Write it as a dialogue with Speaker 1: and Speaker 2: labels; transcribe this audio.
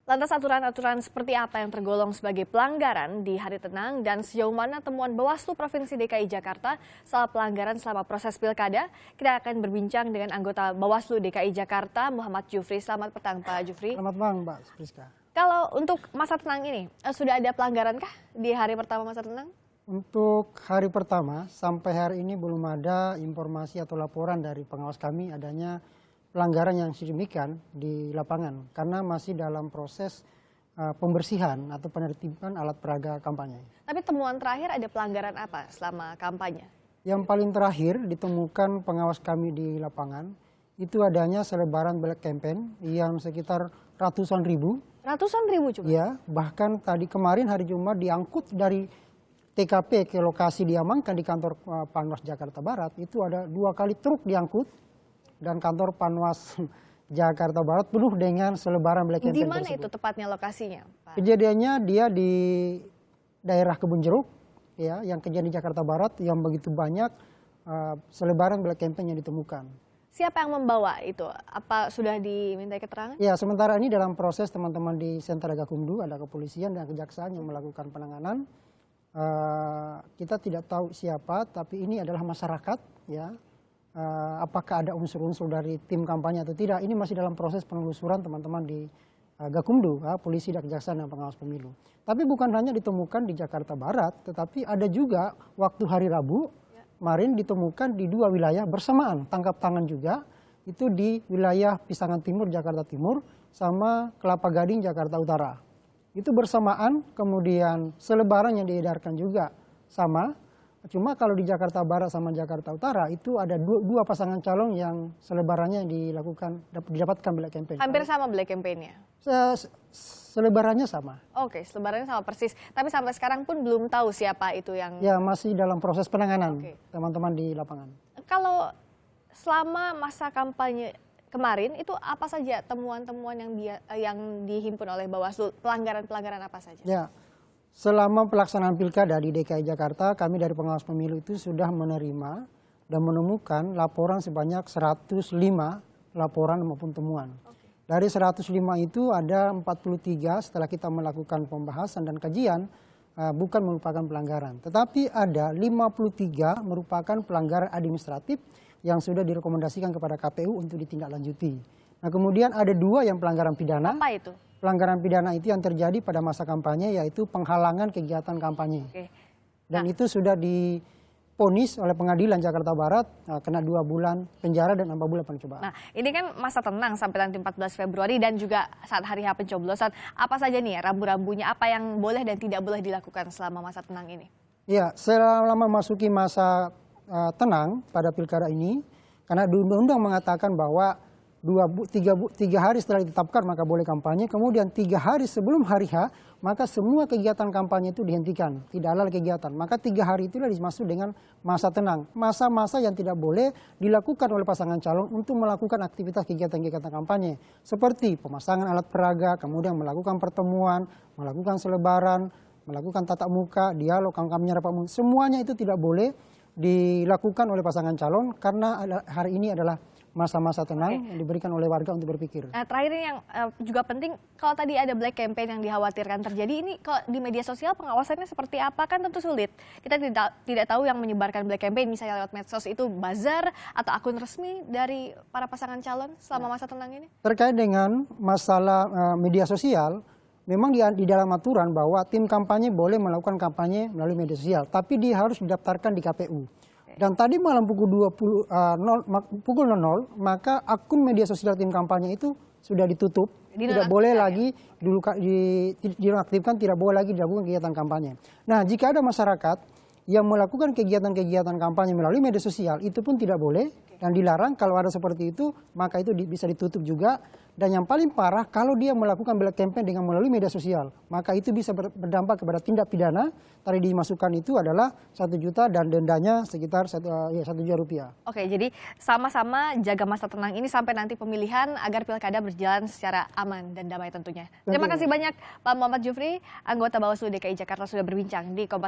Speaker 1: Lantas aturan-aturan seperti apa yang tergolong sebagai pelanggaran di hari tenang dan sejauh mana temuan Bawaslu Provinsi DKI Jakarta soal pelanggaran selama proses pilkada? Kita akan berbincang dengan anggota Bawaslu DKI Jakarta, Muhammad Jufri. Selamat petang, Pak Jufri.
Speaker 2: Selamat petang, Mbak Priska.
Speaker 1: Kalau untuk masa tenang ini, sudah ada pelanggaran kah di hari pertama masa tenang?
Speaker 2: Untuk hari pertama, sampai hari ini belum ada informasi atau laporan dari pengawas kami adanya pelanggaran yang signifikan di lapangan karena masih dalam proses pembersihan atau penertiban alat peraga kampanye.
Speaker 1: Tapi temuan terakhir ada pelanggaran apa selama kampanye?
Speaker 2: Yang paling terakhir ditemukan pengawas kami di lapangan itu adanya selebaran black campaign yang sekitar ratusan ribu.
Speaker 1: Ratusan ribu juga?
Speaker 2: Ya, bahkan tadi kemarin hari Jumat diangkut dari TKP ke lokasi diamankan di kantor Panwas Jakarta Barat, itu ada 2 kali truk diangkut. Dan kantor Panwas Jakarta Barat penuh dengan selebaran black campaign.
Speaker 1: Di mana itu tepatnya lokasinya, Pak?
Speaker 2: Kejadiannya dia di daerah Kebun Jeruk, ya, yang kejadian di Jakarta Barat yang begitu banyak selebaran black campaign yang ditemukan.
Speaker 1: Siapa yang membawa itu? Apa sudah dimintai keterangan?
Speaker 2: Ya, sementara ini dalam proses teman-teman di Sentra Gakumdu, ada kepolisian dan kejaksaan yang melakukan penanganan. Kita tidak tahu siapa, tapi ini adalah masyarakat, ya. Apakah ada unsur-unsur dari tim kampanye atau tidak, ini masih dalam proses penelusuran teman-teman di Gakumdu, polisi dan kejaksaan dan pengawas pemilu. Tapi bukan hanya ditemukan di Jakarta Barat, tetapi ada juga waktu hari Rabu kemarin ditemukan di 2 wilayah bersamaan, tangkap tangan juga, itu di wilayah Pisangan Timur, Jakarta Timur, sama Kelapa Gading, Jakarta Utara. Itu bersamaan, kemudian selebaran yang diedarkan juga sama. Cuma kalau di Jakarta Barat sama Jakarta Utara itu ada dua pasangan calon yang selebarannya didapatkan black campaign.
Speaker 1: Hampir sama black campaign-nya?
Speaker 2: Selebarannya sama.
Speaker 1: Oke, selebarannya sama persis. Tapi sampai sekarang pun belum tahu siapa itu yang...
Speaker 2: Ya, masih dalam proses penanganan teman-teman di lapangan. Kalau
Speaker 1: selama masa kampanye kemarin itu apa saja temuan-temuan yang dihimpun oleh Bawaslu? Pelanggaran-pelanggaran apa saja?
Speaker 2: Ya. Selama pelaksanaan pilkada di DKI Jakarta, kami dari pengawas pemilu itu sudah menerima dan menemukan laporan sebanyak 105 laporan maupun temuan. Dari 105 itu ada 43 setelah kita melakukan pembahasan dan kajian bukan merupakan pelanggaran. Tetapi ada 53 merupakan pelanggaran administratif yang sudah direkomendasikan kepada KPU untuk ditindaklanjuti. Nah, kemudian ada 2 yang pelanggaran pidana.
Speaker 1: Apa itu?
Speaker 2: Pelanggaran pidana itu yang terjadi pada masa kampanye, yaitu penghalangan kegiatan kampanye. Dan itu sudah divonis oleh Pengadilan Jakarta Barat, kena 2 bulan penjara dan 4 bulan pencobaan.
Speaker 1: Nah, ini kan masa tenang sampai nanti 14 Februari dan juga saat hari H pencoblosan. Apa saja nih ya rambu-rambunya, apa yang boleh dan tidak boleh dilakukan selama masa tenang ini? Ya,
Speaker 2: selama memasuki masa tenang pada pilkada ini, karena undang-undang mengatakan bahwa 3 hari setelah ditetapkan maka boleh kampanye, kemudian 3 hari sebelum hari H maka semua kegiatan kampanye itu dihentikan, tidak halal kegiatan. Maka 3 hari itulah dimaksud dengan masa tenang, masa-masa yang tidak boleh dilakukan oleh pasangan calon untuk melakukan aktivitas kegiatan-kegiatan kampanye seperti pemasangan alat peraga, kemudian melakukan pertemuan, melakukan selebaran, melakukan tatap muka, dialog, kampanye rapat umum, semuanya itu tidak boleh dilakukan oleh pasangan calon karena hari ini adalah masa-masa tenang yang diberikan oleh warga untuk berpikir.
Speaker 1: Nah, terakhir ini yang juga penting, kalau tadi ada black campaign yang dikhawatirkan terjadi, ini kalau di media sosial pengawasannya seperti apa kan tentu sulit. Kita tidak tahu yang menyebarkan black campaign misalnya lewat medsos itu buzzer atau akun resmi dari para pasangan calon selama masa tenang ini.
Speaker 2: Terkait dengan masalah media sosial, memang di dalam aturan bahwa tim kampanye boleh melakukan kampanye melalui media sosial, tapi dia harus didaftarkan di KPU. Dan tadi malam pukul 00, maka akun media sosial tim kampanye itu sudah ditutup, tidak boleh lagi dinonaktifkan, tidak boleh lagi dilakukan kegiatan kampanye. Nah, jika ada masyarakat yang melakukan kegiatan-kegiatan kampanye melalui media sosial, itu pun tidak boleh dan dilarang. Kalau ada seperti itu, maka itu bisa ditutup juga. Dan yang paling parah, kalau dia melakukan black campaign dengan melalui media sosial, maka itu bisa berdampak kepada tindak pidana. Tadi dimasukkan itu adalah 1 juta dan dendanya sekitar 1 juta rupiah.
Speaker 1: Oke, jadi sama-sama jaga masa tenang ini sampai nanti pemilihan agar pilkada berjalan secara aman dan damai tentunya. Terima kasih banyak Pak Muhammad Jufri, anggota Bawaslu DKI Jakarta sudah berbincang di Kompas.